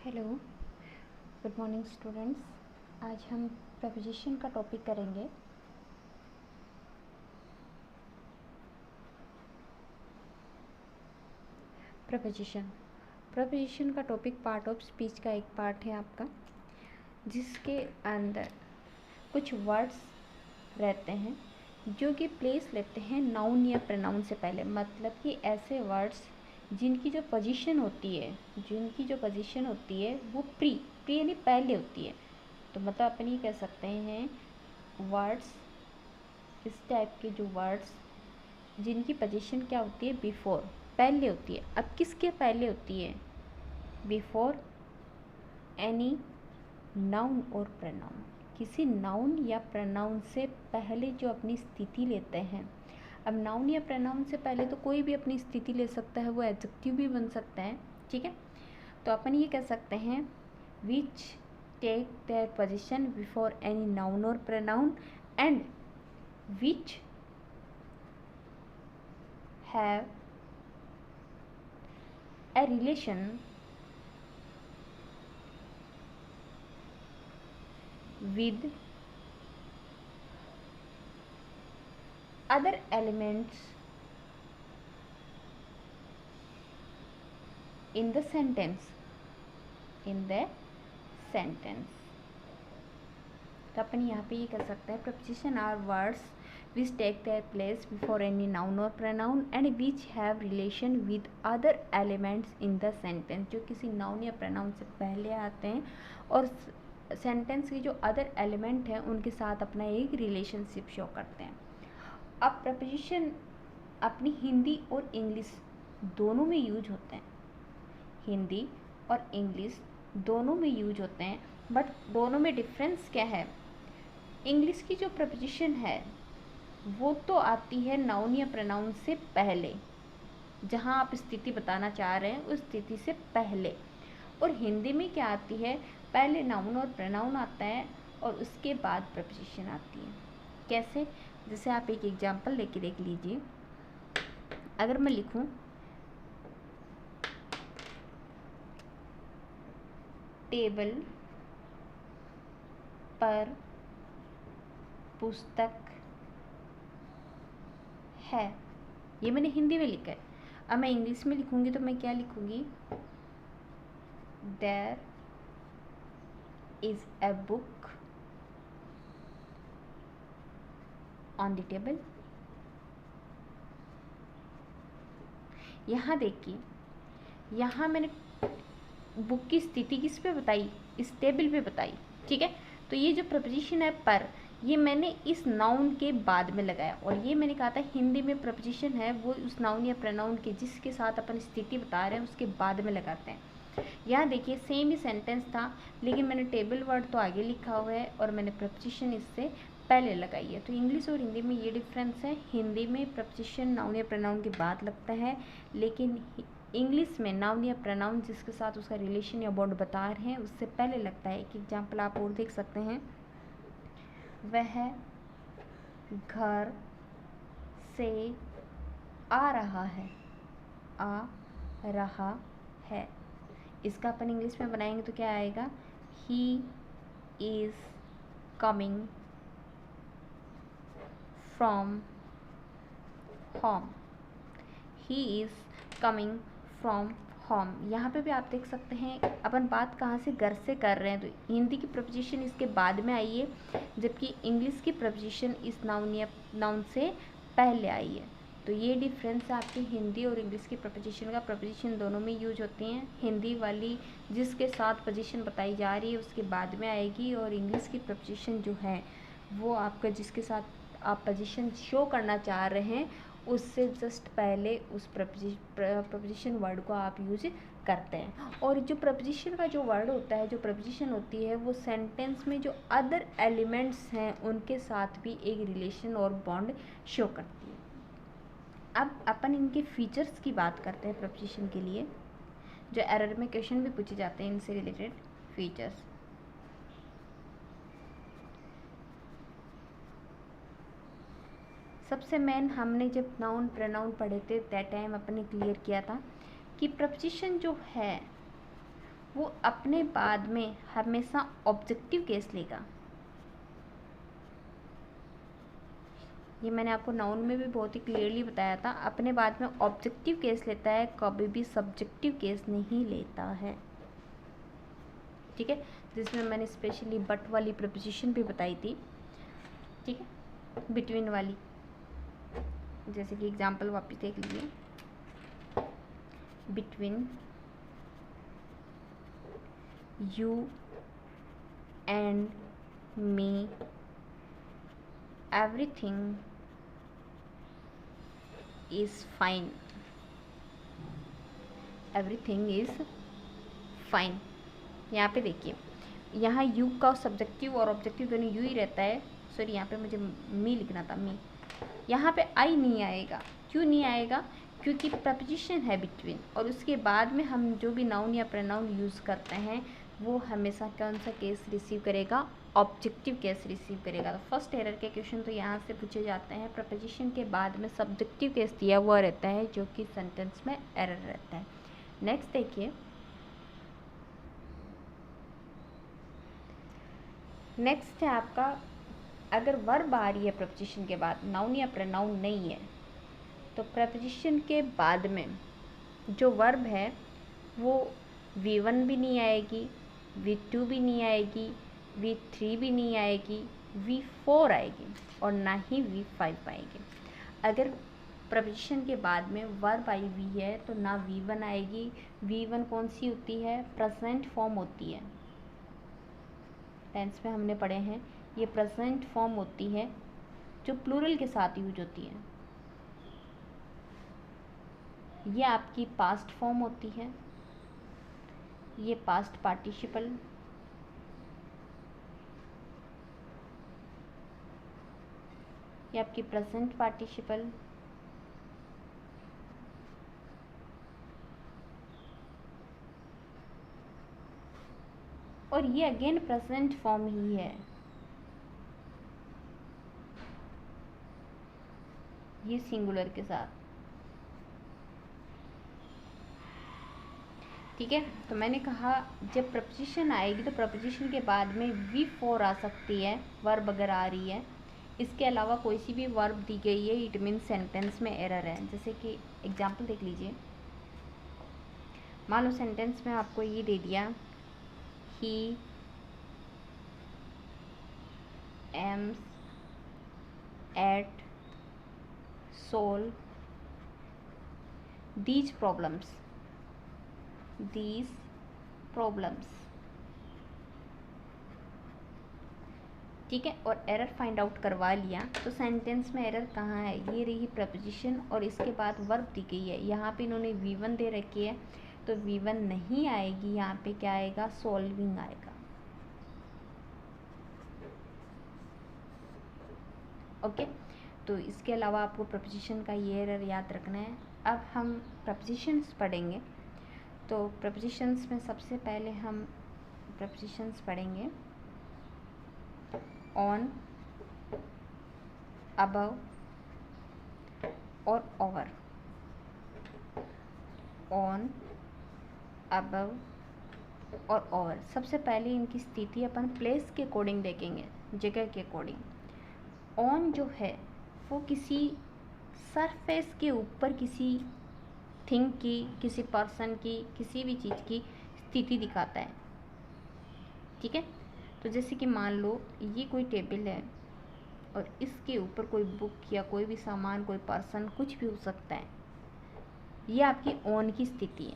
Hello, good morning students. आज हम preposition का टॉपिक करेंगे। प्रपोजिशन का टॉपिक पार्ट ऑफ स्पीच का एक पार्ट है आपका, जिसके अंदर कुछ वर्ड्स रहते हैं जो कि प्लेस लेते हैं नाउन या प्रोनाउन से पहले। मतलब कि ऐसे वर्ड्स जिनकी जो पोजीशन होती है वो प्री यानी पहले होती है। तो मतलब अपन ये कह सकते हैं वर्ड्स, इस टाइप के जो वर्ड्स जिनकी पोजीशन क्या होती है, बिफोर, पहले होती है। अब किसके पहले होती है? बिफोर एनी नाउन और प्रोनाउन। किसी नाउन या प्रोनाउन से पहले जो अपनी स्थिति लेते हैं। अब नाउन या प्रोनाउन से पहले तो कोई भी अपनी स्थिति ले सकता है, वो एडजेक्टिव भी बन सकता है। ठीक है, तो अपन ये कह सकते हैं which take their position before any noun और pronoun and which have a relation with other elements in the sentence. तो अपन यहाँ पे ये कर सकते हैं preposition are words which take their place before any noun और pronoun and which have relation with other elements in the sentence. जो किसी नाउन या प्रोनाउन से पहले आते हैं और सेंटेंस के जो अदर एलिमेंट हैं उनके साथ अपना एक रिलेशनशिप शो करते हैं। अब प्रपोजिशन अपनी हिंदी और इंग्लिश दोनों में यूज होते हैं। हिंदी और इंग्लिश दोनों में यूज होते हैं, बट दोनों में डिफरेंस क्या है? इंग्लिश की जो प्रपोजिशन है वो तो आती है नाउन या प्रोनाउन से पहले, जहां आप स्थिति बताना चाह रहे हैं उस स्थिति से पहले। और हिंदी में क्या आती है? पहले नाउन और प्रोनाउन आता है और उसके बाद प्रपोजिशन आती है। कैसे? जैसे आप एक एग्जांपल लेके देख लीजिए। अगर मैं लिखूं टेबल पर पुस्तक है, ये मैंने हिंदी में लिखा है। अब मैं इंग्लिश में लिखूंगी तो मैं क्या लिखूंगी? There is a book on the table. यहाँ देखिए, यहाँ मैंने बुक की स्थिति किस पे बताई? इस टेबल पे बताई। ठीक है, तो ये जो प्रपोजिशन है पर, ये मैंने इस नाउन के बाद में लगाया। और ये मैंने कहा था हिंदी में प्रपोजिशन है वो उस नाउन या प्रोनाउन के जिसके साथ अपन स्थिति बता रहे हैं उसके बाद में लगाते हैं। यहाँ देखिए सेम ही सेंटेंस था, लेकिन मैंने टेबल वर्ड तो आगे लिखा हुआ है और मैंने प्रपोजिशन इससे पहले लगाई है। तो इंग्लिश और हिंदी में ये डिफरेंस है। हिंदी में प्रपोजिशन नाउन या प्रोनाउन के बाद लगता है, लेकिन इंग्लिश में नाउन या प्रोनाउन जिसके साथ उसका रिलेशन या बॉन्ड बता रहे हैं उससे पहले लगता है। एक एग्जांपल आप और देख सकते हैं, वह घर से आ रहा है। आ रहा है, इसका अपन इंग्लिश में बनाएंगे तो क्या आएगा? He is coming from home. He is coming from home. यहाँ पे भी आप देख सकते हैं अपन बात कहाँ से, घर से कर रहे हैं। तो हिंदी की प्रपोजिशन इसके बाद में आई है, जबकि इंग्लिश की प्रपोजिशन इस नाउन या नाउन से पहले आई है। तो ये डिफरेंस है आपकी हिंदी और इंग्लिश की प्रपोजिशन का। प्रपोजिशन दोनों में यूज होती हैं। हिंदी वाली जिसके साथ पोजीशन बताई जा रही है उसके बाद में आएगी, और इंग्लिश की प्रपोजिशन जो है वो आपका जिसके साथ आप पोजीशन शो करना चाह रहे हैं उससे जस्ट पहले उस प्रपोजिशन वर्ड को आप यूज करते हैं। और जो प्रपोजिशन का जो वर्ड होता है, जो प्रपोजिशन होती है, वो सेंटेंस में जो अदर एलिमेंट्स हैं उनके साथ भी एक रिलेशन और बॉन्ड शो करती है। अब अपन इनके फीचर्स की बात करते हैं प्रपोजिशन के लिए, जो एरर में क्वेश्चन भी पूछे जाते हैं इनसे रिलेटेड फीचर्स। सबसे मेन हमने जब नाउन प्रोनाउन पढ़े थे दैट टाइम अपन ने क्लियर किया था कि प्रपोजिशन जो है वो अपने बाद में हमेशा ऑब्जेक्टिव केस लेगा। ये मैंने आपको नाउन में भी बहुत ही क्लियरली बताया था, अपने बाद में ऑब्जेक्टिव केस लेता है, कभी भी सब्जेक्टिव केस नहीं लेता है। ठीक है, जिसमें मैंने स्पेशली बट वाली प्रपोजिशन भी बताई थी। ठीक है, बिटवीन वाली, जैसे कि एग्जांपल वापस देख लीजिए, between you and me everything is fine, everything is fine. यहाँ पे देखिए, यहाँ यू का सब्जेक्टिव और ऑब्जेक्टिव दोनों यू ही रहता है। सॉरी, यहाँ पे मुझे मी लिखना था, मी। यहाँ पे आई नहीं आएगा। क्यों नहीं आएगा? क्योंकि प्रपोजिशन है बिटवीन, और उसके बाद में हम जो भी नाउन या प्रोनाउन यूज़ करते हैं वो हमेशा कौन सा केस रिसीव करेगा? ऑब्जेक्टिव केस रिसीव करेगा। तो फर्स्ट एरर के क्वेश्चन तो यहाँ से पूछे जाते हैं, प्रपोजिशन के बाद में सब्जेक्टिव केस दिया हुआ रहता है, जो कि सेंटेंस में एरर रहता है। नेक्स्ट देखिए, नेक्स्ट है आपका, अगर वर्ब आ रही है प्रपोजिशन के बाद, नाउन या प्रोनाउन नहीं है, तो प्रपोजिशन के बाद में जो वर्ब है वो V1 भी नहीं आएगी, V2 भी नहीं आएगी, V3 भी नहीं आएगी, V4 आएगी, और ना ही V5 आएगी। अगर प्रपोजिशन के बाद में वर्ब आई हुई है तो ना V1 आएगी। V1 कौन सी होती है? प्रेजेंट फॉर्म होती है। टेंस में हमने पढ़े हैं, ये प्रेजेंट फॉर्म होती है जो प्लूरल के साथ यूज होती है। ये आपकी पास्ट फॉर्म होती है, ये पास्ट पार्टिसिपल, ये आपकी प्रेजेंट पार्टिसिपल, और ये अगेन प्रेजेंट फॉर्म ही है। ये सिंगुलर के साथ। ठीक है, तो मैंने कहा जब प्रपोजिशन आएगी तो प्रपोजिशन के बाद में V4 आ सकती है, वर्ब अगर आ रही है। इसके अलावा कोई सी भी वर्ब दी गई है, इट मीन सेंटेंस में एरर है। जैसे कि एग्जांपल देख लीजिए, मान लो सेंटेंस में आपको ये दे दिया, he aims at solve these problems, ठीक है, और एरर फाइंड आउट करवा लिया। तो सेंटेंस में एरर कहाँ है? ये रही प्रपोजिशन और इसके बाद वर्ब दी गई है। यहाँ पे इन्होंने V1 दे रखी है, तो V1 नहीं आएगी, यहाँ पे क्या आएगा? सॉल्विंग आएगा। ओके, तो इसके अलावा आपको प्रपोजिशन का ये एरर याद रखना है। अब हम प्रपोजिशंस पढ़ेंगे। तो प्रपोजिशंस में सबसे पहले हम प्रपोजिशंस पढ़ेंगे ऑन, अबव और ओवर। ऑन, अबव और ओवर। सबसे पहले इनकी स्थिति अपन प्लेस के अकॉर्डिंग देखेंगे, जगह के अकॉर्डिंग। ऑन जो है वो किसी सरफेस के ऊपर किसी थिंग की, किसी पर्सन की, किसी भी चीज़ की स्थिति दिखाता है। ठीक है, तो जैसे कि मान लो ये कोई टेबल है और इसके ऊपर कोई बुक या कोई भी सामान, कोई पर्सन, कुछ भी हो सकता है। ये आपकी ऑन की स्थिति है।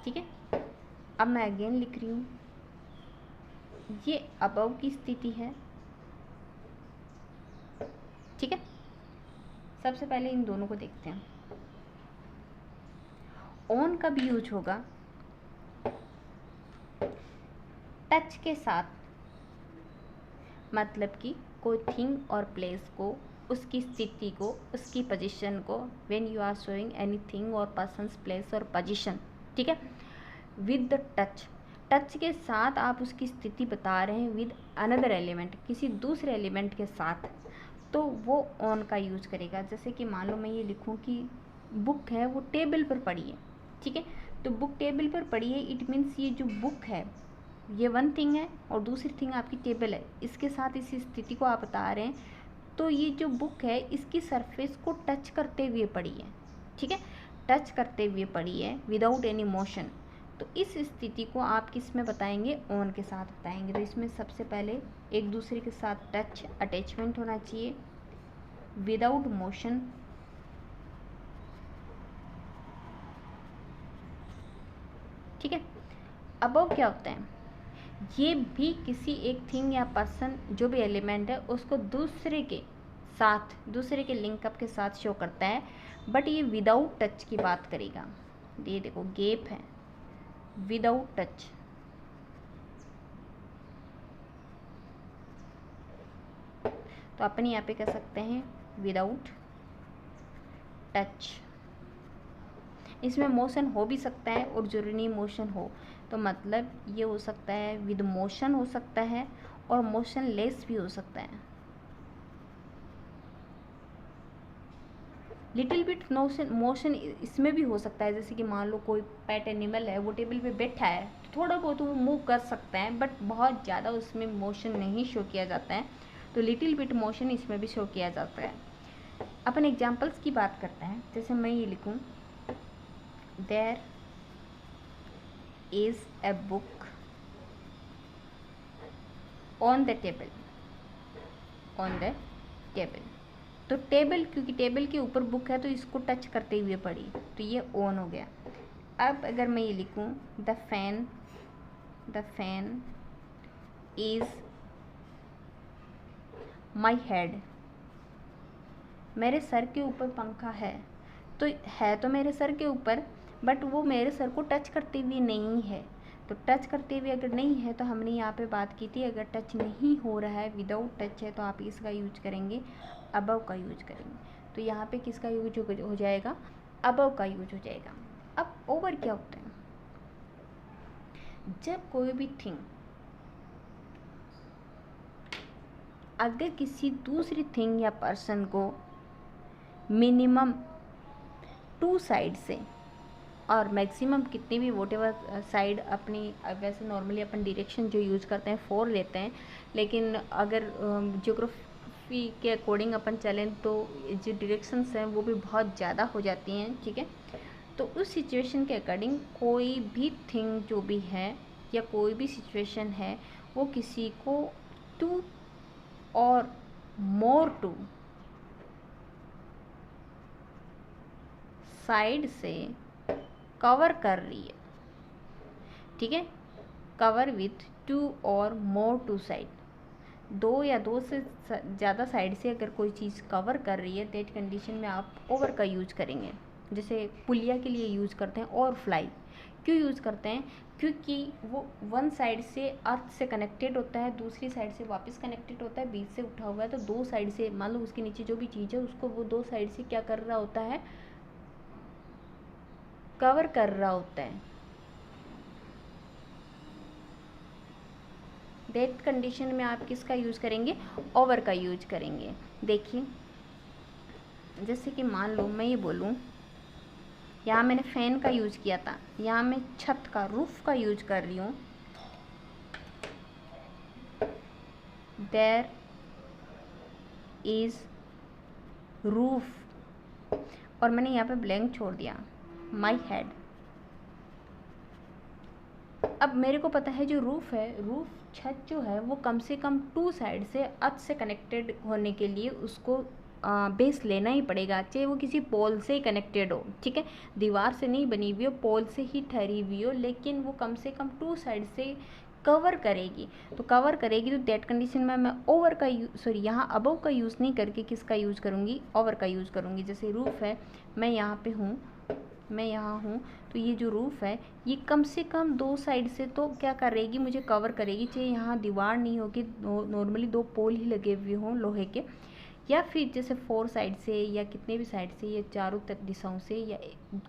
ठीक है, अब मैं अगेन लिख रही हूँ, ये अबव की स्थिति है। ठीक है, सबसे पहले इन दोनों को देखते हैं। ऑन कब यूज होगा? टच के साथ, मतलब कि कोई थिंग और प्लेस को, उसकी स्थिति को, उसकी पोजीशन को, when you are showing anything or persons, place or position. ठीक है, विद द टच, टच के साथ आप उसकी स्थिति बता रहे हैं विद अनदर एलिमेंट, किसी दूसरे एलिमेंट के साथ, तो वो ऑन का यूज़ करेगा। जैसे कि मान लो मैं ये लिखूं कि बुक है वो टेबल पर पड़ी है। ठीक है, तो बुक टेबल पर पड़ी है, इट मीन्स ये जो बुक है ये वन थिंग है और दूसरी थिंग आपकी टेबल है, इसके साथ इस स्थिति को आप बता रहे हैं। तो ये जो बुक है इसकी सरफेस को टच करते हुए पड़ी है, ठीक है, टच करते हुए पड़ी है विदाउट एनी मोशन। तो इस स्थिति को आप किस में बताएंगे, ऑन के साथ बताएंगे। तो इसमें सबसे पहले एक दूसरे के साथ टच अटैचमेंट होना चाहिए विदाउट मोशन, ठीक है। अबव क्या होता है, ये भी किसी एक थिंग या पर्सन जो भी एलिमेंट है उसको दूसरे के साथ, दूसरे के लिंकअप के साथ शो करता है, बट ये विदाउट टच की बात करेगा। ये देखो गैप है, विदाउट टच, तो अपन यहाँ पे कह सकते हैं विदाउट टच। इसमें मोशन हो भी सकता है और जरूरी नहीं मोशन हो, तो मतलब ये हो सकता है विद मोशन हो सकता है और मोशन लेस भी हो सकता है। लिटिल बिट मोशन इसमें भी हो सकता है, जैसे कि मान लो कोई पेट एनिमल है वो टेबल पे बैठा है तो थोड़ा बहुत वो मूव कर सकता है, बट बहुत ज़्यादा उसमें मोशन नहीं शो किया जाता है, तो लिटिल बिट मोशन इसमें भी शो किया जाता है। अपन एग्जाम्पल्स की बात करते हैं, जैसे मैं ये लिखूँ, there is a book on the table, on the table. तो टेबल, क्योंकि टेबल के ऊपर बुक है तो इसको टच करते हुए पड़ी, तो ये ऑन हो गया। अब अगर मैं ये लिखूं, the fan is my head, मेरे सर के ऊपर पंखा है, तो है तो मेरे सर के ऊपर बट वो मेरे सर को टच करते हुए नहीं है। तो टच करते हुए अगर नहीं है तो हमने यहाँ पे बात की थी, अगर टच नहीं हो रहा है, विदाउट टच है, तो आप इसका यूज करेंगे, अबव का यूज करेंगे। तो यहाँ पे किसका यूज हो जाएगा, अबव का यूज हो जाएगा। अब ओवर क्या होता है, जब कोई भी थिंग अगर किसी दूसरी थिंग या पर्सन को मिनिमम 2 साइड से और मैक्सिमम कितनी भी वोट एवर साइड अपनी, वैसे नॉर्मली अपन डायरेक्शन जो यूज़ करते हैं 4 लेते हैं, लेकिन अगर ज्योग्राफी के अकॉर्डिंग अपन चलें तो जो डायरेक्शंस हैं वो भी बहुत ज़्यादा हो जाती हैं, ठीक है। तो उस सिचुएशन के अकॉर्डिंग कोई भी थिंग जो भी है या कोई भी सिचुएशन है वो किसी को 2 और मोर 2 साइड से कवर कर रही है, ठीक है, कवर विथ 2 और मोर 2 साइड, 2 या 2 से ज़्यादा साइड से अगर कोई चीज़ कवर कर रही है, दैट कंडीशन में आप ओवर का यूज करेंगे। जैसे पुलिया के लिए यूज़ करते हैं, और फ्लाई क्यों यूज़ करते हैं, क्योंकि वो वन साइड से अर्थ से कनेक्टेड होता है, दूसरी साइड से वापस कनेक्टेड होता है, बीच से उठा हुआ है, तो 2 साइड से, मान लो उसके नीचे जो भी चीज़ है उसको वो 2 साइड से क्या कर रहा होता है, कवर कर रहा होता है। दैट कंडीशन में आप किसका यूज करेंगे, ओवर का यूज करेंगे। देखिए जैसे कि मान लो मैं ये बोलूँ, यहाँ मैंने फैन का यूज किया था, यहाँ मैं छत का, रूफ का यूज कर रही हूँ, देयर इज रूफ, और मैंने यहाँ पे ब्लैंक छोड़ दिया, माई हेड। अब मेरे को पता है जो रूफ है, रूफ छत जो है वो कम से कम 2 साइड से अर्थ से कनेक्टेड होने के लिए उसको बेस लेना ही पड़ेगा, चाहे वो किसी पोल से ही कनेक्टेड हो, ठीक है, दीवार से नहीं बनी हुई हो, पोल से ही ठहरी हुई हो, लेकिन वो कम से कम 2 साइड से कवर करेगी। तो कवर करेगी तो दैट कंडीशन में मैं ओवर का सॉरी यहाँ अबव का यूज़ नहीं करके किसका यूज़ करूँगी, ओवर का यूज़ करूँगी। जैसे रूफ है, मैं यहाँ पे हूँ, मैं यहाँ हूँ, तो ये जो रूफ है ये कम से कम 2 साइड से तो क्या करेगी, मुझे कवर करेगी, चाहे यहाँ दीवार नहीं होगी, नॉर्मली 2 पोल ही लगे हुए हों लोहे के, या फिर जैसे 4 साइड से या कितने भी साइड से या चारों दिशाओं से या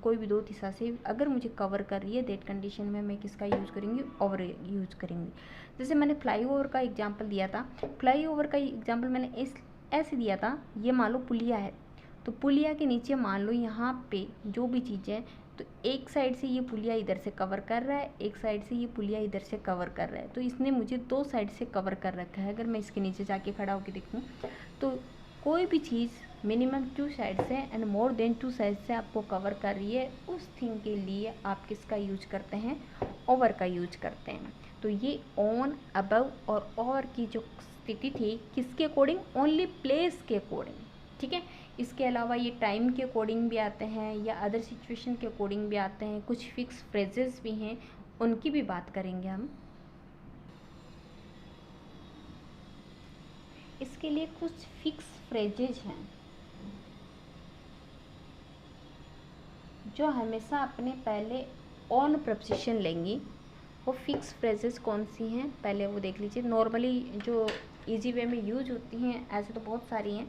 कोई भी 2 दिशा से अगर मुझे कवर कर रही है, दैट कंडीशन में मैं किसका यूज़ करेंगी, ओवर यूज़ करेंगी। जैसे मैंने फ्लाई ओवर का एग्जाम्पल दिया था, फ्लाई ओवर का एग्जाम्पल मैंने ऐसे दिया था, ये मान लो पुलिया है, तो पुलिया के नीचे मान लो यहाँ पे जो भी चीज़ है, तो एक साइड से ये पुलिया इधर से कवर कर रहा है, एक साइड से ये पुलिया इधर से कवर कर रहा है, तो इसने मुझे दो साइड से कवर कर रखा है। अगर मैं इसके नीचे जाके खड़ा होकर देखूँ तो कोई भी चीज़ मिनिमम 2 साइड से एंड मोर देन 2 साइड से आपको कवर कर रही है, उस थिंग के लिए आप किसका यूज करते हैं, ओवर का यूज करते हैं। तो ये ऑन, अबव और की जो स्थिति थी किसके अकॉर्डिंग, ओनली प्लेस के अकॉर्डिंग, ठीक है। इसके अलावा ये टाइम के अकॉर्डिंग भी आते हैं या अदर सिचुएशन के अकॉर्डिंग भी आते हैं, कुछ फिक्स फ्रेजेस भी हैं, उनकी भी बात करेंगे हम। इसके लिए कुछ फिक्स फ्रेजेज हैं जो हमेशा अपने पहले ऑन प्रपोजिशन लेंगी। वो फिक्स फ्रेजेस कौन सी हैं पहले वो देख लीजिए। नॉर्मली जो इजी वे में यूज होती हैं ऐसे तो बहुत सारी हैं,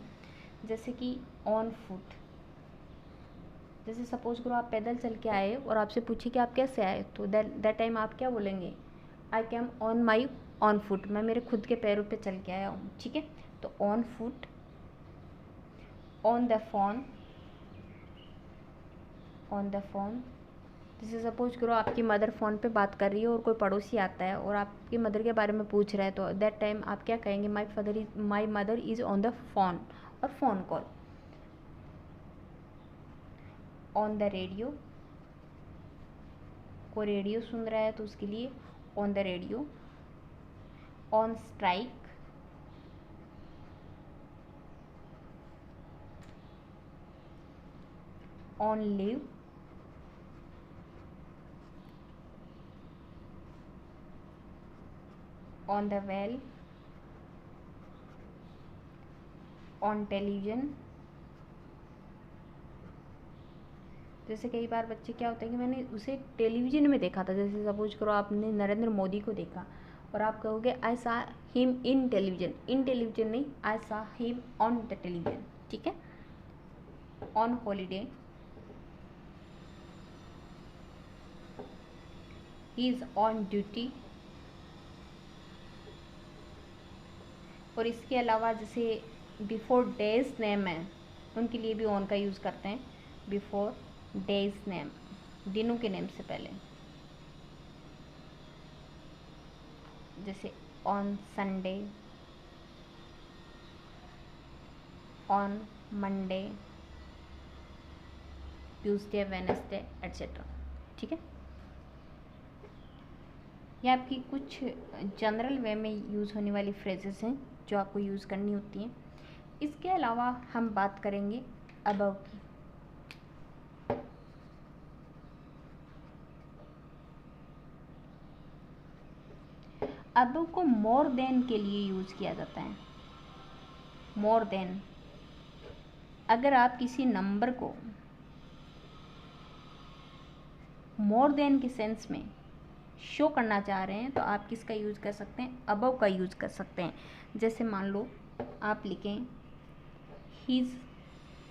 जैसे कि ऑन फुट। जैसे सपोज करो आप पैदल चल के आए और आपसे पूछे कि आप कैसे आए, तो दैट टाइम आप क्या बोलेंगे, I came on my on foot, मैं मेरे खुद के पैरों पे चल के आया हूँ, ठीक है। तो on foot, on the phone, on the phone. जैसे सपोज करो आपकी मदर फ़ोन पे बात कर रही है और कोई पड़ोसी आता है और आपकी मदर के बारे में पूछ रहा है, तो दैट टाइम आप क्या कहेंगे, my mother is on the phone, और phone call. On the radio, कोई रेडियो सुन रहा है तो उसके लिए on the radio. On strike, on leave, on the well, on television. जैसे कई बार बच्चे क्या होता है कि मैंने उसे टेलीविज़न में देखा था, जैसे सपोज करो आपने नरेंद्र मोदी को देखा और आप कहोगे I saw him in television, in television नहीं, I saw him on the television, ठीक है। On holiday, he is on duty. और इसके अलावा जैसे बिफोर डेज नेम है, उनके लिए भी ऑन का यूज़ करते हैं। बिफोर डेज नेम, दिनों के नेम से पहले। जैसे on Sunday, on Monday, Tuesday, Wednesday etcetera, ठीक है। ये आपकी कुछ जनरल वे में यूज़ होने वाली फ्रेजेस हैं जो आपको यूज़ करनी होती हैं। इसके अलावा हम बात करेंगे अबव की। अबव को मोर देन के लिए यूज़ किया जाता है। मोर देन, अगर आप किसी नंबर को मोर देन के सेंस में शो करना चाह रहे हैं तो आप किसका यूज़ कर सकते हैं, अबव का यूज़ कर सकते हैं। जैसे मान लो आप लिखें his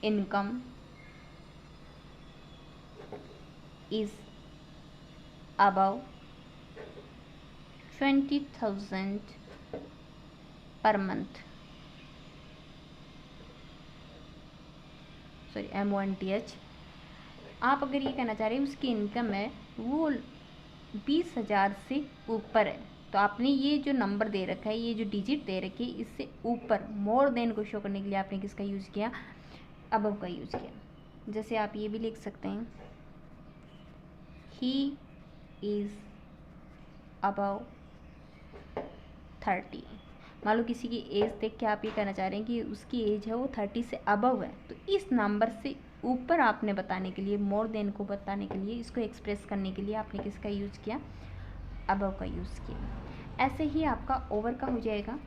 income is above 20,000 per month, sorry MONTH। आप अगर ये कहना चाह रहे हैं उसकी इनकम है वो 20,000 से ऊपर है, तो आपने ये जो नंबर दे रखा है, ये जो डिजिट दे रखी है, इससे ऊपर मोर देन को शो करने के लिए आपने किसका यूज़ किया, अबव का यूज़ किया। जैसे आप ये भी लिख सकते हैं ही इज़ अबव 30। मान लो किसी की एज देख के आप ये कहना चाह रहे हैं कि उसकी एज है वो 30 से अबव है, तो इस नंबर से ऊपर आपने बताने के लिए, मोर देन को बताने के लिए, इसको एक्सप्रेस करने के लिए आपने किसका यूज़ किया, अबव का यूज़ किया। ऐसे ही आपका ओवर का हो जाएगा।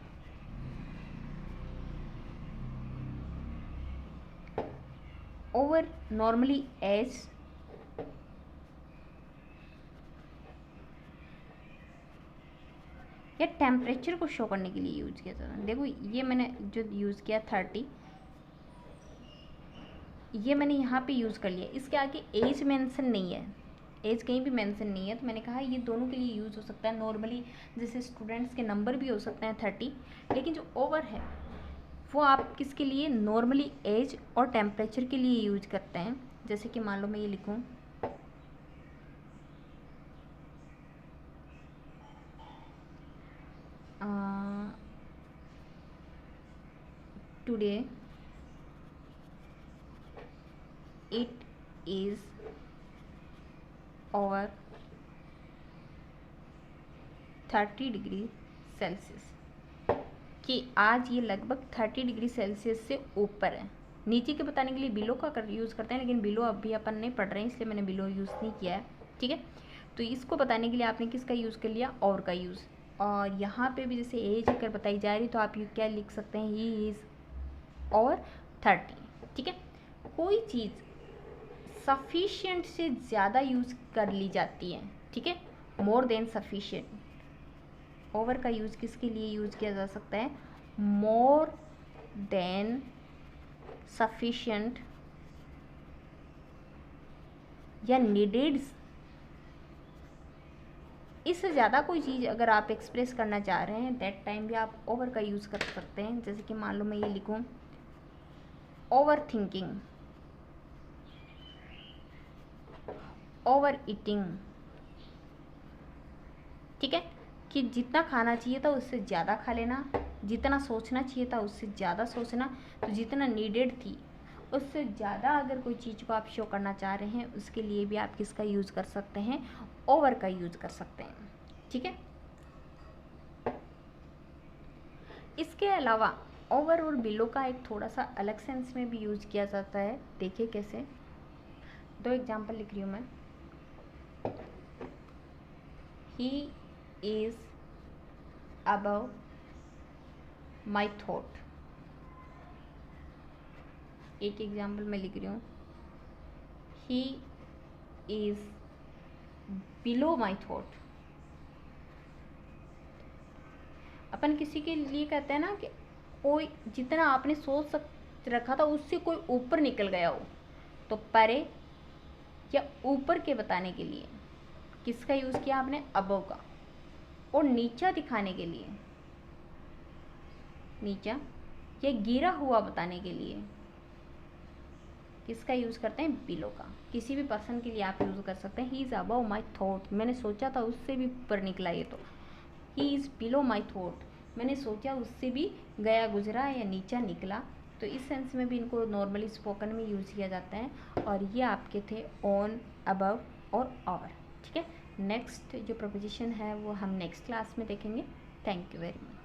ओवर नॉर्मली एज, या टेम्परेचर को शो करने के लिए यूज किया जाता है। देखो ये मैंने जो यूज़ किया 30, ये मैंने यहाँ पे यूज़ कर लिया, इसके आगे एज मेंशन नहीं है, एज कहीं भी मेंशन नहीं है, तो मैंने कहा ये दोनों के लिए यूज़ हो सकता है। नॉर्मली जैसे स्टूडेंट्स के नंबर भी हो सकते हैं 30, लेकिन जो ओवर है वो आप किसके लिए, नॉर्मली एज और टेम्परेचर के लिए यूज करते हैं। जैसे कि मान लो मैं ये लिखूँ today it is over 30 degree Celsius, कि आज ये लगभग 30 डिग्री सेल्सियस से ऊपर है। नीचे के बताने के लिए बिलो का यूज़ करते हैं, लेकिन बिलो अभी अपन नहीं पढ़ रहे हैं, इसलिए मैंने बिलो यूज़ नहीं किया है। ठीक है, तो इसको बताने के लिए आपने किसका यूज़ कर लिया, और का यूज़। और यहाँ पे भी जैसे एज अगर बताई जा रही तो आप ये क्या लिख सकते हैं, ही इज़ और 30। ठीक है, कोई चीज़ सफिशिएंट से ज़्यादा यूज़ कर ली जाती है, ठीक है, मोर देन सफिशिएंट। ओवर का यूज़ किसके लिए यूज़ किया जा सकता है, मोर देन सफिशिएंट या नीडेड। इससे ज़्यादा कोई चीज़ अगर आप एक्सप्रेस करना चाह रहे हैं, दैट टाइम भी आप ओवर का यूज़ कर सकते हैं। जैसे कि मान लो मैं ये लिखूँ, ओवर थिंकिंग, ओवर ईटिंग। ठीक है, कि जितना खाना चाहिए था उससे ज़्यादा खा लेना, जितना सोचना चाहिए था उससे ज़्यादा सोचना। तो जितना नीडेड थी उससे ज़्यादा अगर कोई चीज़ को आप शो करना चाह रहे हैं, उसके लिए भी आप किसका यूज़ कर सकते हैं, ओवर का यूज़ कर सकते हैं। ठीक है, इसके अलावा ओवर और बिलो का एक थोड़ा सा अलग सेंस में भी यूज़ किया जाता है। देखिए कैसे, दो एग्जाम्पल लिख रही हूँ मैं। He is above my thought. एक एग्जाम्पल मैं लिख रही हूँ, he is below my thought. अपन किसी के लिए कहते हैं ना कि कोई जितना आपने सोच रखा था उससे कोई ऊपर निकल गया हो, तो परे या ऊपर के बताने के लिए किसका यूज़ किया आपने, अबव का। और नीचा दिखाने के लिए, नीचा या गिरा हुआ बताने के लिए किसका यूज़ करते हैं, बिलो का। किसी भी पर्सन के लिए आप यूज़ कर सकते हैं, ही इज़ अबव माई थॉट, मैंने सोचा था उससे भी ऊपर निकला ये, तो ही इज़ बिलो माई थॉट, मैंने सोचा उससे भी गया गुजरा या नीचा निकला। तो इस सेंस में भी इनको नॉर्मली स्पोकन में यूज़ किया जाता है। और ये आपके थे ऑन, अबव और ओवर। ठीक है, नेक्स्ट जो प्रपोजिशन है वो हम नेक्स्ट क्लास में देखेंगे। Thank you very much.